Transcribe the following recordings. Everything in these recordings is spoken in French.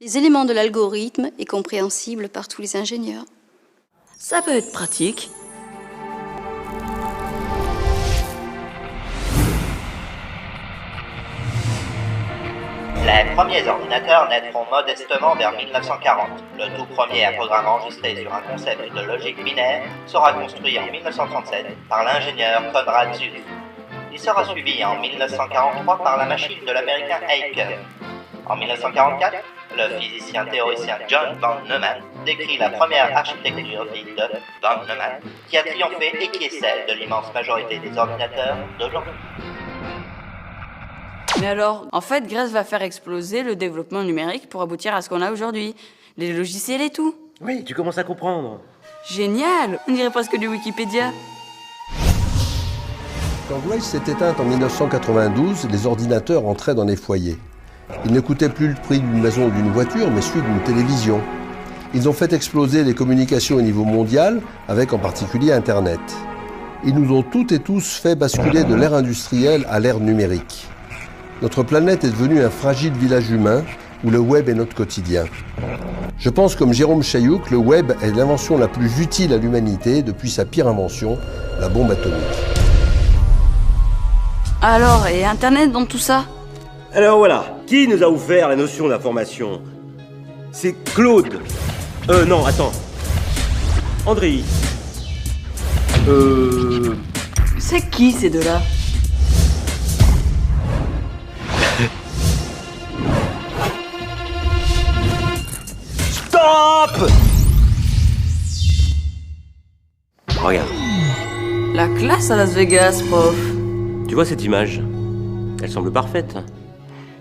Les éléments de l'algorithme est compréhensible par tous les ingénieurs. Ça peut être pratique. Les premiers ordinateurs naîtront modestement vers 1940. Le tout premier programme enregistré sur un concept de logique binaire sera construit en 1937 par l'ingénieur Konrad Zuse. Il sera suivi en 1943 par la machine de l'américain Aiken. En 1944, le physicien théoricien John von Neumann décrit la première architecture dite de von Neumann, qui a triomphé et qui est celle de l'immense majorité des ordinateurs d'aujourd'hui. Mais alors, en fait, Grace va faire exploser le développement numérique pour aboutir à ce qu'on a aujourd'hui. Les logiciels et tout. Oui, tu commences à comprendre. Génial! On dirait presque du Wikipédia. Quand Grace s'est éteinte en 1992, les ordinateurs entraient dans les foyers. Ils n'écoutaient plus le prix d'une maison ou d'une voiture, mais celui d'une télévision. Ils ont fait exploser les communications au niveau mondial, avec en particulier Internet. Ils nous ont toutes et tous fait basculer de l'ère industrielle à l'ère numérique. Notre planète est devenue un fragile village humain où le web est notre quotidien. Je pense comme Jérôme Chailloux que le web est l'invention la plus utile à l'humanité depuis sa pire invention, la bombe atomique. Alors, et Internet dans tout ça? Alors voilà, qui nous a offert la notion d'information? C'est Claude. Non, attends. André. C'est qui ces deux-là? Stop! Regarde. La classe à Las Vegas, prof. Tu vois cette image? Elle semble parfaite.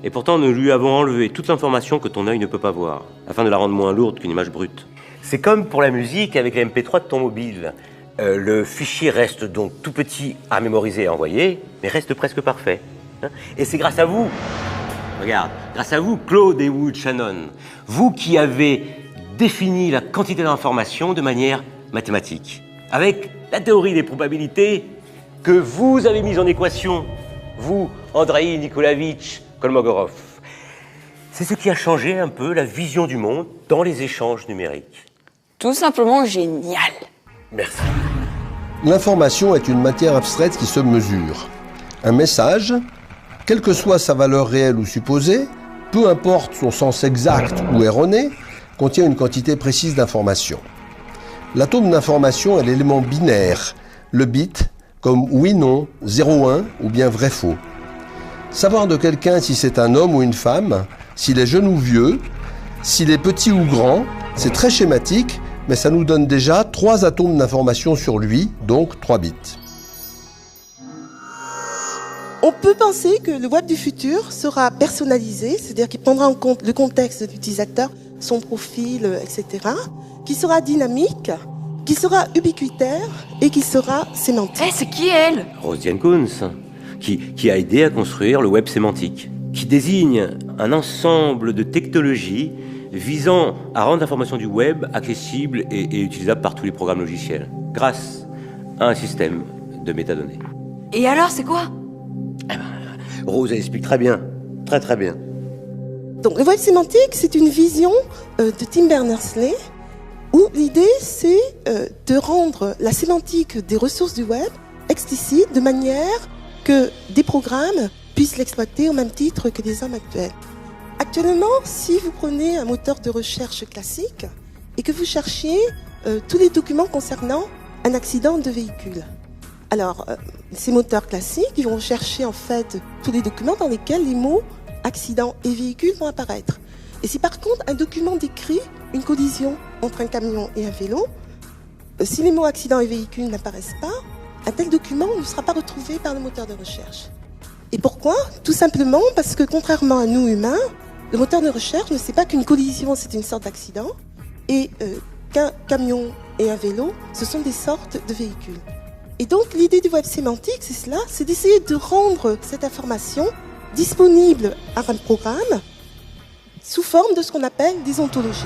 Et pourtant, nous lui avons enlevé toute l'information que ton œil ne peut pas voir, afin de la rendre moins lourde qu'une image brute. C'est comme pour la musique avec les MP3 de ton mobile. Le fichier reste donc tout petit à mémoriser et à envoyer, mais reste presque parfait. Et c'est grâce à vous, regarde, grâce à vous, Claude et Wood Shannon, vous qui avez défini la quantité d'informations de manière mathématique, avec la théorie des probabilités que vous avez mise en équation, vous, Andreï Nikolavitch Kolmogorov. C'est ce qui a changé un peu la vision du monde dans les échanges numériques. Tout simplement génial. Merci. L'information est une matière abstraite qui se mesure. Un message, quelle que soit sa valeur réelle ou supposée, peu importe son sens exact ou erroné, contient une quantité précise d'informations. L'atome d'information est l'élément binaire, le bit, comme oui-non, 0-1 ou bien vrai-faux. Savoir de quelqu'un si c'est un homme ou une femme, s'il est jeune ou vieux, s'il est petit ou grand, c'est très schématique, mais ça nous donne déjà 3 atomes d'information sur lui, donc 3 bits. On peut penser que le web du futur sera personnalisé, c'est-à-dire qu'il prendra en compte le contexte de l'utilisateur, son profil, etc., qui sera dynamique, qui sera ubiquitaire et qui sera sémantique. C'est qui elle? Rose Diane Kunz, qui a aidé à construire le web sémantique, qui désigne un ensemble de technologies visant à rendre l'information du web accessible et utilisable par tous les programmes logiciels, grâce à un système de métadonnées. Et alors, c'est quoi? Rose, elle explique très bien, très bien. Donc le web sémantique, c'est une vision de Tim Berners-Lee où l'idée, c'est de rendre la sémantique des ressources du web explicite de manière que des programmes puissent l'exploiter au même titre que les hommes actuels. Actuellement, si vous prenez un moteur de recherche classique et que vous cherchiez tous les documents concernant un accident de véhicule, alors ces moteurs classiques, ils vont chercher en fait tous les documents dans lesquels les mots accident et véhicule vont apparaître. Et si par contre un document décrit une collision entre un camion et un vélo, si les mots accident et véhicule n'apparaissent pas, un tel document ne sera pas retrouvé par le moteur de recherche. Et pourquoi? Tout simplement parce que contrairement à nous humains, le moteur de recherche ne sait pas qu'une collision c'est une sorte d'accident et qu'un camion et un vélo ce sont des sortes de véhicules. Et donc l'idée du web sémantique c'est cela, c'est d'essayer de rendre cette information disponible à un programme sous forme de ce qu'on appelle des ontologies.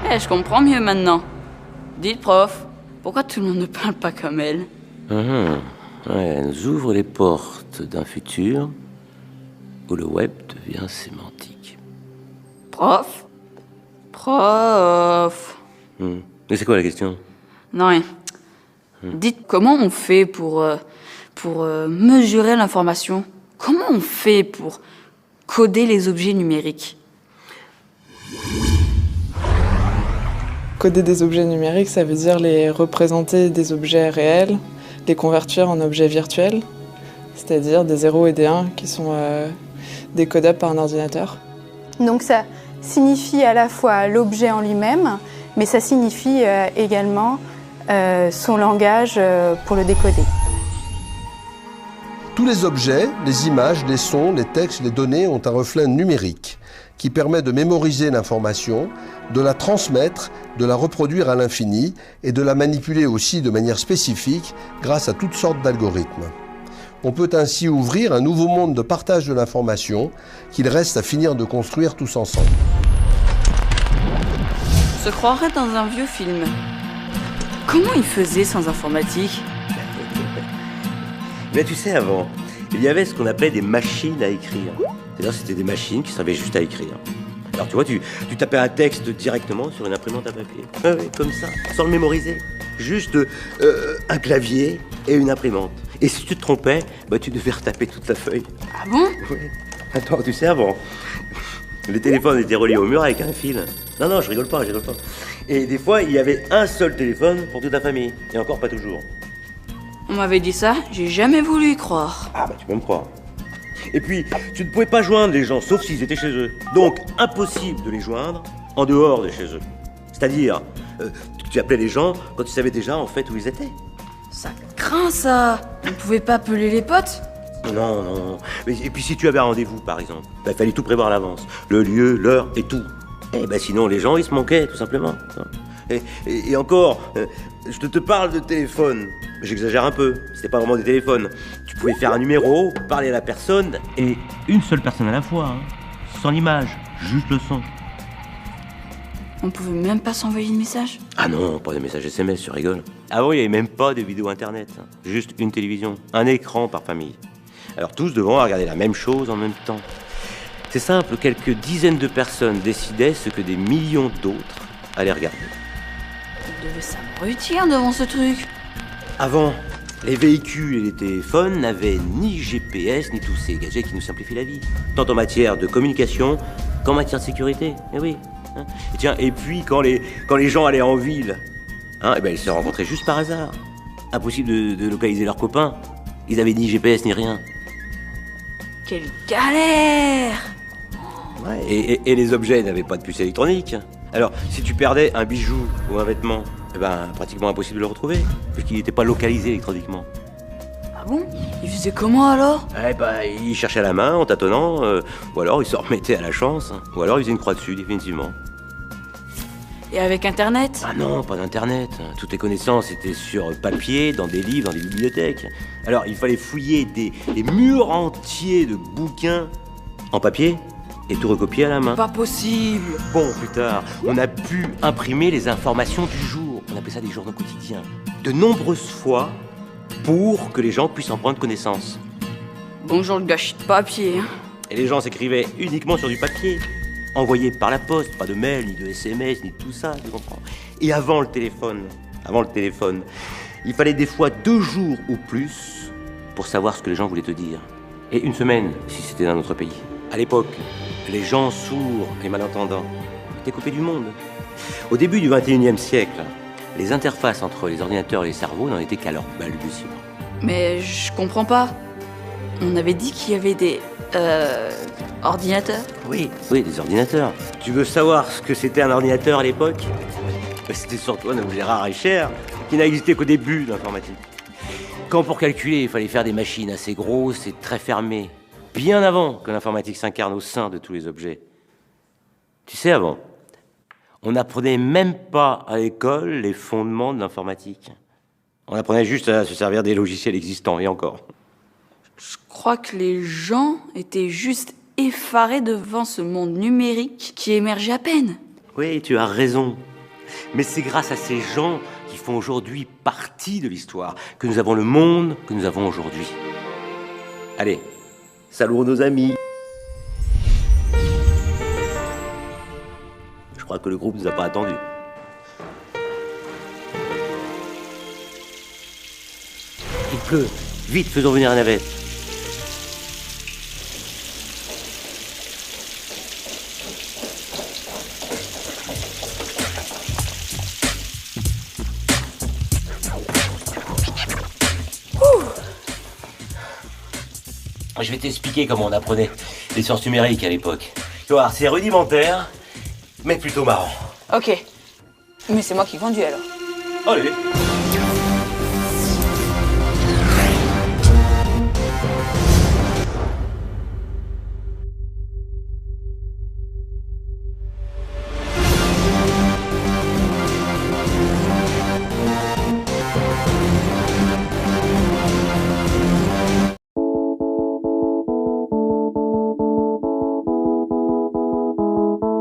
Je comprends mieux maintenant. Dites, prof, pourquoi tout le monde ne parle pas comme elle? Elle nous ouvre les portes d'un futur où le web devient sémantique. Prof, Prof. Mais c'est quoi la question? Non, rien. Dites, comment on fait pour mesurer l'information? Comment on fait pour coder les objets numériques? Coder des objets numériques, ça veut dire les représenter des objets réels, les convertir en objets virtuels, c'est-à-dire des 0 et des 1 qui sont décodables par un ordinateur. Donc ça signifie à la fois l'objet en lui-même, mais ça signifie également son langage pour le décoder. Tous les objets, les images, les sons, les textes, les données ont un reflet numérique qui permet de mémoriser l'information, de la transmettre, de la reproduire à l'infini et de la manipuler aussi de manière spécifique grâce à toutes sortes d'algorithmes. On peut ainsi ouvrir un nouveau monde de partage de l'information qu'il reste à finir de construire tous ensemble. On se croirait dans un vieux film. Comment ils faisaient sans informatique? Mais tu sais, avant, il y avait ce qu'on appelait des machines à écrire. C'est-à-dire c'était des machines qui servaient juste à écrire. Alors tu vois, tu tapais un texte directement sur une imprimante à papier. Ah oui, comme ça, sans le mémoriser. Juste un clavier et une imprimante. Et si tu te trompais, bah, tu devais retaper toute la feuille. Ah bon? Oui. Attends, tu sais, avant, les téléphones étaient reliés au mur avec un fil. Non, je rigole pas. Et des fois, il y avait un seul téléphone pour toute la famille. Et encore pas toujours. On m'avait dit ça, j'ai jamais voulu y croire. Ah bah tu peux me croire. Et puis, tu ne pouvais pas joindre les gens, sauf s'ils étaient chez eux. Donc, impossible de les joindre en dehors de chez eux. C'est-à-dire, tu appelais les gens quand tu savais déjà en fait où ils étaient. Ça craint ça. On pouvait pas appeler les potes? Non. Et puis si tu avais un rendez-vous, par exemple, bah, il fallait tout prévoir à l'avance. Le lieu, l'heure et tout. Et bah, sinon, les gens, ils se manquaient, tout simplement. Et encore, je te parle de téléphone. J'exagère un peu, c'était pas vraiment des téléphones. Tu pouvais faire un numéro, parler à la personne, et une seule personne à la fois, hein. Sans l'image, juste le son. On pouvait même pas s'envoyer de message? Ah non, pas de messages SMS, tu rigoles. Avant, il n'y avait même pas de vidéo internet, hein. Juste une télévision, un écran par famille. Alors tous devant regarder la même chose en même temps. C'est simple, quelques dizaines de personnes décidaient ce que des millions d'autres allaient regarder. On devait s'abrutir devant ce truc. Avant, les véhicules et les téléphones n'avaient ni GPS, ni tous ces gadgets qui nous simplifient la vie. Tant en matière de communication qu'en matière de sécurité. Eh oui. Hein. Et tiens, et puis quand les gens allaient en ville, hein, eh ben, ils se rencontraient juste par hasard. Impossible de localiser leurs copains. Ils avaient ni GPS ni rien. Quelle galère! Ouais, et les objets n'avaient pas de puce électronique. Alors, si tu perdais un bijou ou un vêtement, eh ben, pratiquement impossible de le retrouver, puisqu'il n'était pas localisé électroniquement. Ah bon? Il faisait comment alors? Eh ben, il cherchait à la main en tâtonnant, ou alors il se remettait à la chance, ou alors il faisait une croix dessus, définitivement. Et avec Internet? Ah non, pas d'Internet. Toutes les connaissances étaient sur papier, dans des livres, dans des bibliothèques. Alors, il fallait fouiller des murs entiers de bouquins en papier et tout recopier à la main. Pas possible! Bon, plus tard, on a pu imprimer les informations du jour. On appelait ça des journaux quotidiens. De nombreuses fois, pour que les gens puissent en prendre connaissance. Bonjour le gâchis de papier. Et les gens s'écrivaient uniquement sur du papier, envoyé par la poste, pas de mail, ni de SMS, ni de tout ça, tu comprends. Et avant le téléphone, il fallait des fois 2 jours ou plus pour savoir ce que les gens voulaient te dire. Et 1 semaine, si c'était dans notre pays. À l'époque, les gens sourds et malentendants étaient coupés du monde. Au début du 21e siècle, les interfaces entre les ordinateurs et les cerveaux n'en étaient qu'à leur balbutiement. Mais je comprends pas. On avait dit qu'il y avait des... ordinateurs? Oui, des ordinateurs. Tu veux savoir ce que c'était un ordinateur à l'époque? C'était surtout un objet rare et cher qui n'a existé qu'au début de l'informatique. Quand pour calculer, il fallait faire des machines assez grosses et très fermées, bien avant que l'informatique s'incarne au sein de tous les objets. Tu sais, avant, on n'apprenait même pas à l'école les fondements de l'informatique. On apprenait juste à se servir des logiciels existants, et encore. Je crois que les gens étaient juste effarés devant ce monde numérique qui émergeait à peine. Oui, tu as raison. Mais c'est grâce à ces gens qui font aujourd'hui partie de l'histoire que nous avons le monde que nous avons aujourd'hui. Allez, salut nos amis. Je crois que le groupe nous a pas attendus. Il pleut. Vite, faisons venir la navette. Je vais t'expliquer comment on apprenait les sciences numériques à l'époque. Tu vois, c'est rudimentaire, mais plutôt marrant. Ok. Mais c'est moi qui conduis alors. Allez.